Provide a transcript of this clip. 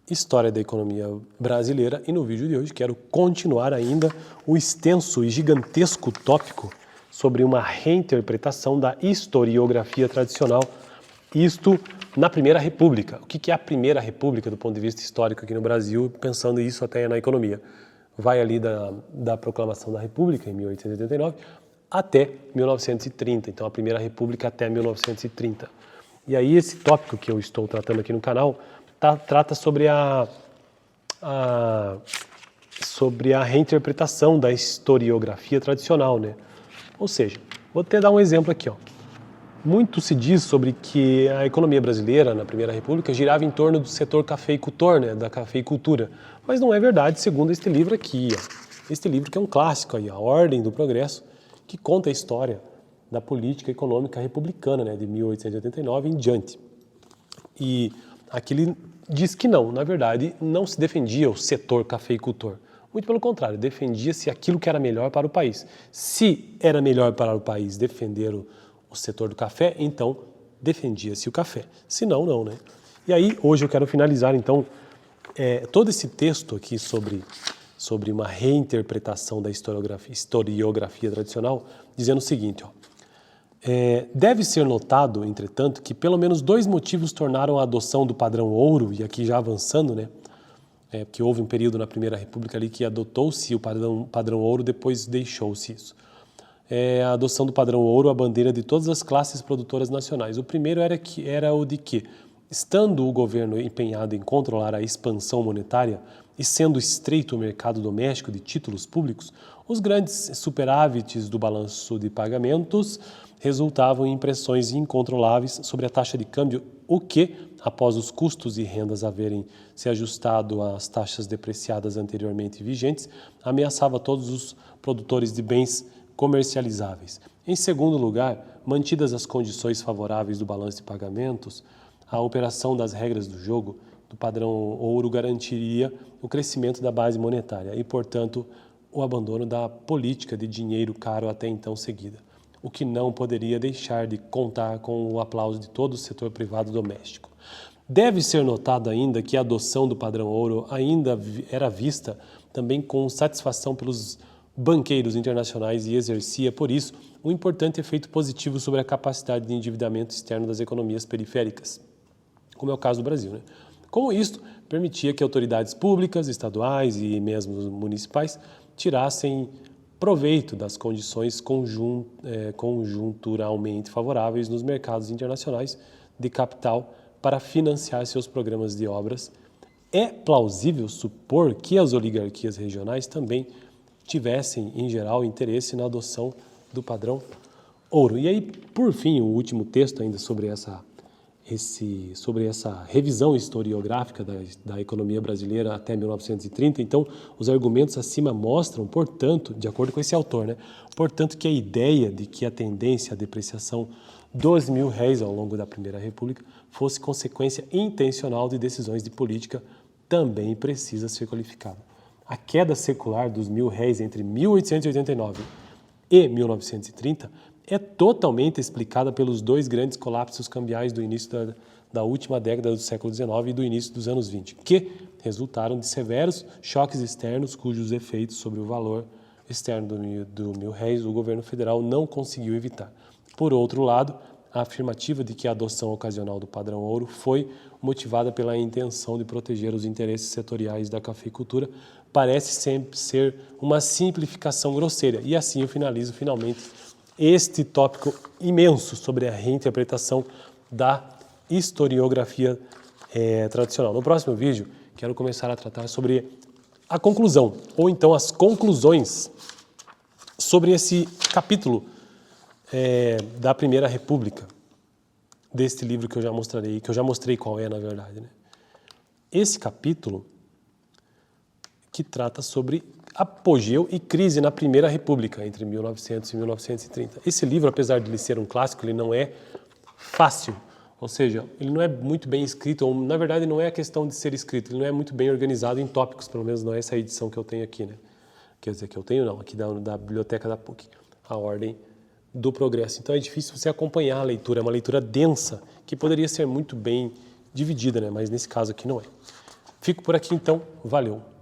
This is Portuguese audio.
História da Economia Brasileira, e no vídeo de hoje quero continuar ainda o extenso e gigantesco tópico sobre uma reinterpretação da historiografia tradicional, isto na Primeira República. O que é a Primeira República do ponto de vista histórico aqui no Brasil, pensando isso até na economia? Vai ali da proclamação da República, em 1889, até 1930, então a Primeira República até 1930. E aí esse tópico que eu estou tratando aqui no canal trata sobre sobre a reinterpretação da historiografia tradicional, né? Ou seja, vou até dar um exemplo aqui, ó. Muito se diz sobre que a economia brasileira, na Primeira República, girava em torno do setor cafeicultor, né, da cafeicultura. Mas não é verdade, segundo este livro aqui, ó. Este livro que é um clássico aí, A Ordem do Progresso, que conta a história da política econômica republicana, né, de 1889 em diante. E aqui ele diz que não, na verdade, não se defendia o setor cafeicultor. Muito pelo contrário, defendia-se aquilo que era melhor para o país. Se era melhor para o país defender o setor do café, então defendia-se o café. Se não, não, né? E aí, hoje eu quero finalizar, então, todo esse texto aqui sobre uma reinterpretação da historiografia tradicional, dizendo o seguinte, ó. Deve ser notado, entretanto, que pelo menos dois motivos tornaram a adoção do padrão ouro, e aqui já avançando, né? Porque houve um período na Primeira República ali que adotou-se o padrão ouro, depois deixou-se isso. A adoção do padrão ouro, a bandeira de todas as classes produtoras nacionais. O primeiro era o de que, estando o governo empenhado em controlar a expansão monetária e sendo estreito o mercado doméstico de títulos públicos, os grandes superávites do balanço de pagamentos resultavam em pressões incontroláveis sobre a taxa de câmbio, o que, após os custos e rendas haverem se ajustado às taxas depreciadas anteriormente vigentes, ameaçava todos os produtores de bens comercializáveis. Em segundo lugar, mantidas as condições favoráveis do balanço de pagamentos, a operação das regras do jogo do padrão ouro garantiria o crescimento da base monetária e, portanto, o abandono da política de dinheiro caro até então seguida, o que não poderia deixar de contar com o aplauso de todo o setor privado doméstico. Deve ser notado ainda que a adoção do padrão ouro ainda era vista também com satisfação pelos banqueiros internacionais e exercia, por isso, um importante efeito positivo sobre a capacidade de endividamento externo das economias periféricas, como é o caso do Brasil, né? Como isto permitia que autoridades públicas, estaduais e mesmo municipais tirassem proveito das condições conjunturalmente favoráveis nos mercados internacionais de capital para financiar seus programas de obras. É plausível supor que as oligarquias regionais também tivessem, em geral, interesse na adoção do padrão ouro. E aí, por fim, o último texto ainda sobre essa revisão historiográfica da economia brasileira até 1930. Então, os argumentos acima mostram, portanto, de acordo com esse autor, né, portanto, que a ideia de que a tendência à depreciação dos R$1.000 ao longo da Primeira República fosse consequência intencional de decisões de política também precisa ser qualificada. A queda secular dos R$1.000 entre 1889 e 1930 é totalmente explicada pelos dois grandes colapsos cambiais do início da última década do século XIX e do início dos anos 20, que resultaram de severos choques externos cujos efeitos sobre o valor externo do R$1.000 o governo federal não conseguiu evitar. Por outro lado, a afirmativa de que a adoção ocasional do padrão ouro foi motivada pela intenção de proteger os interesses setoriais da cafeicultura parece sempre ser uma simplificação grosseira. E assim eu finalizo finalmente este tópico imenso sobre a reinterpretação da historiografia tradicional. No próximo vídeo, quero começar a tratar sobre a conclusão, ou então as conclusões sobre esse capítulo da Primeira República, deste livro que eu já mostrei qual é, na verdade, né? Esse capítulo que trata sobre apogeu e crise na Primeira República, entre 1900 e 1930. Esse livro, apesar de ele ser um clássico, ele não é fácil, ou seja, ele não é muito bem escrito, ou na verdade não é a questão de ser escrito, ele não é muito bem organizado em tópicos, pelo menos não é essa edição que eu tenho aqui, né? Quer dizer, que eu tenho não, aqui da biblioteca da PUC, A Ordem do Progresso. Então é difícil você acompanhar a leitura, é uma leitura densa, que poderia ser muito bem dividida, né? Mas nesse caso aqui não é. Fico por aqui então, valeu!